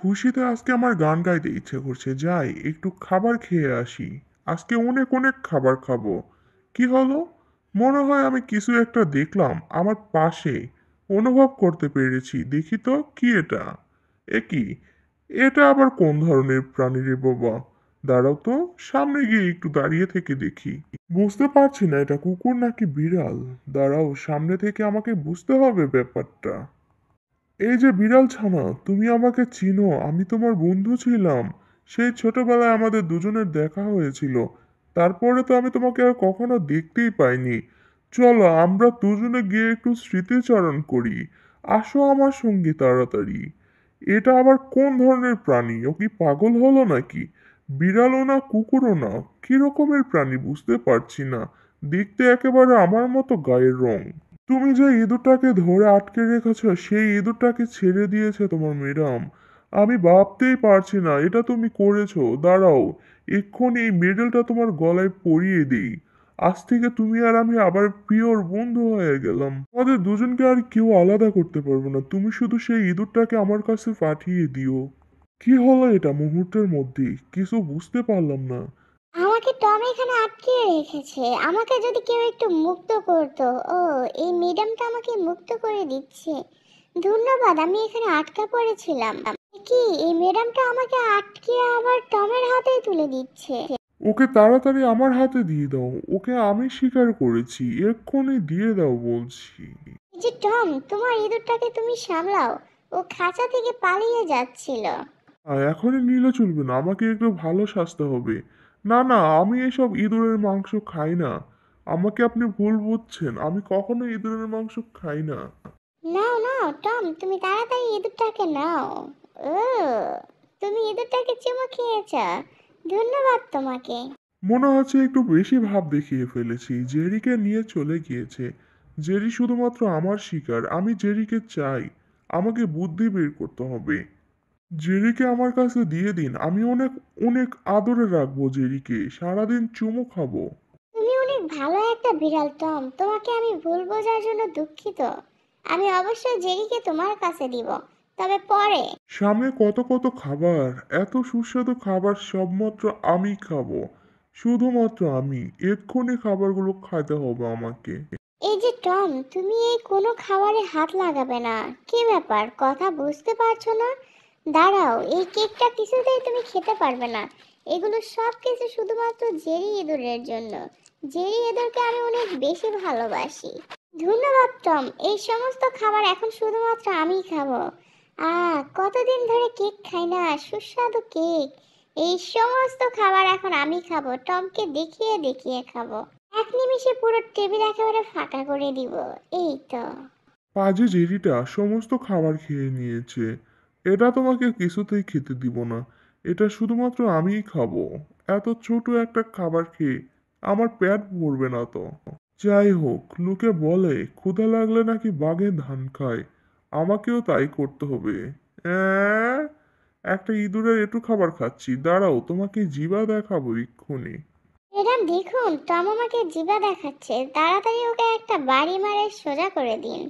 খুশিতে আজকে আমার গান গাইতে ইচ্ছে করছে, যাই একটু খাবার খেয়ে আসি। আজকে অনেক অনেক খাবার খাবো। কি হলো? মনে হয় আমি কিছু একটা দেখলাম আমার পাশে। অনুভব করতে পেরেছি। দেখি তো কি এটা? এ কি? এটা আবার কোন ধরনের প্রাণী রে বাবা? দাঁড়াও তো, সামনে গিয়ে একটু দাঁড়িয়ে থেকে দেখি। বুঝতে পারছি না এটা কুকুর নাকি বিড়াল। দাঁড়াও, সামনে থেকে আমাকে বুঝতে হবে ব্যাপারটা। এই যে বিড়াল ছানা, তুমি আমাকে চিনো? আমি তোমার বন্ধু ছিলাম। সেই ছোটবেলায় আমাদের দুজনের দেখা হয়েছিল। তারপরে তো আমি তোমাকে আর কখনো দেখতেই পাইনি। চলো আমরা দুজনে গিয়ে একটু স্মৃতিচারণ করি। আসো আমার সঙ্গে তাড়াতাড়ি। এটা আবার কোন ধরনের প্রাণী? ও কি পাগল হলো নাকি? বিড়ালও না, কুকুরও না। কি রকমের প্রাণী বুঝতে পারছি না। দেখতে একেবারে আমার মতো গায়ের রং। তুমি যে ইঁদুরটাকে ধরে আটকে রেখেছো, সেই ইঁদুরটাকে ছেড়ে দিয়েছে তোমার ম্যাডাম। আমি ভাবতেই পারছি না এটা তুমি করেছো। দাঁড়াও, এক্ষুনি এই মেডেলটা তোমার গলায় পরিয়ে দিই। আজ থেকে তুমি আর আমি আবার পিওর বন্ধু হয়ে গেলাম। আমাদের দুজনকে আর কেউ আলাদা করতে পারবো না। তুমি শুধু সেই ইঁদুরটাকে আমার কাছে পাঠিয়ে দিও। কি হলো এটা মুহূর্তের মধ্যেই? কিছু বুঝতে পারলাম না। আমাকে টম এখানে আটকে রেখেছে। আমাকে যদি কেউ একটু মুক্ত করতো। ও, এই ম্যাডামটা আমাকে মুক্ত করে দিচ্ছে। ধন্যবাদ, আমি এখানে আটকা পড়েছিলাম। কি, এই ম্যাডামটা আমাকে আটকে আবার টমের হাতেই তুলে দিচ্ছে? ওকে তাড়াতাড়ি আমার হাতে দিয়ে দাও। ওকে আমি স্বীকার করেছি, এক্ষুনি দিয়ে দাও বলছি। এই যে টম, তোমার ইঁদুরটাকে তুমি সামলাও। ও খাঁচা থেকে পালিয়ে যাচ্ছিল। আর এখনই নিলে চলবে না, আমাকে একটু ভালো স্বাস্থ্য হবে। না না, আমি এসব ইঁদুরের মাংস খাই না। আমাকে আপনি ভুল বুঝছেন, আমি কখনো ইঁদুরের মাংস খাই না। নাও নাও টম, তুমি তাড়াতাড়ি ইঁদুরটাকে নাও। ও, তুমি ইঁদুরটাকে চুমু খেয়েছ। ধন্যবাদ তোমাকে। মনে হচ্ছে একটু বেশি ভাব দেখিয়ে ফেলেছি। জেরিকে নিয়ে চলে গিয়েছে। জেরি শুধুমাত্র আমার শিকার, আমি জেরিকে চাই। আমাকে বুদ্ধি বের করতে হবে। জেরিকে আমার কাছে দিয়ে দিন, আমি অনেক অনেক আদরে রাখবো জেরিকে, সারাদিন চুমু খাবো। তুমি অনেক ভালো একটা বিড়াল টম, তোমাকে আমি ভুল বোঝার জন্য দুঃখিত। আমি অবশ্যই জেরিকে তোমার কাছে দিব, তবে পরে। সামনে কত কত খাবার, এত সুস্বাদু খাবার সবমাত্র আমি খাবো। শুধুমাত্র আমি। এক্ষুনি খাবারগুলো খাইতে হবে আমাকে। এই যে টম, তুমি এই কোনো খাবারে হাত লাগাবে না। কি ব্যাপার, কথা বুঝতে পারছো না? দাঁড়াও, এই কেকটা কিছুতেই তুমি খেতে পারবে না। এগুলো সব কিছু শুধুমাত্র জেরি ইঁদুরের জন্য। জেরি ইঁদুরকে আমি অনেক বেশি ভালোবাসি। ধন্যবাদ টম, এই সমস্ত খাবার এখন শুধুমাত্র আমিই খাবো। কতদিন ধরে কেক খাই না, সুস্বাদু কেক। এই সমস্ত খাবার এখন আমি খাবো, টমকে দেখিয়ে দেখিয়ে খাবো। এক নিমিষে পুরো টেবিল একেবারে ফাঁকা করে দিব। এই তো। পাজি জেরিটা সমস্ত খাবার খেয়ে নিয়েছে। এটা তোমাকে কিছুতেই খেতে দিব না। এটা শুধুমাত্র আমিই খাবো। এত ছোট একটা খাবার খেয়ে আমার পেট ভরবে না তো। যাই হোক, লোকে বলে ক্ষুধা লাগলে নাকি বাঘে ধান খায়। আমাকেও তাই করতে হবে। অ্যাঁ, একটা ইঁদুরের একটু খাবার খাচ্ছি, দাঁড়াও তোমাকে জিভা দেখাবো এক্ষুনি। ম্যাডাম দেখুন, টম আমাকে জিভা দেখাচ্ছে। তাড়াতাড়ি ওকে একটা বাড়ি মারে সোজা করে দিন।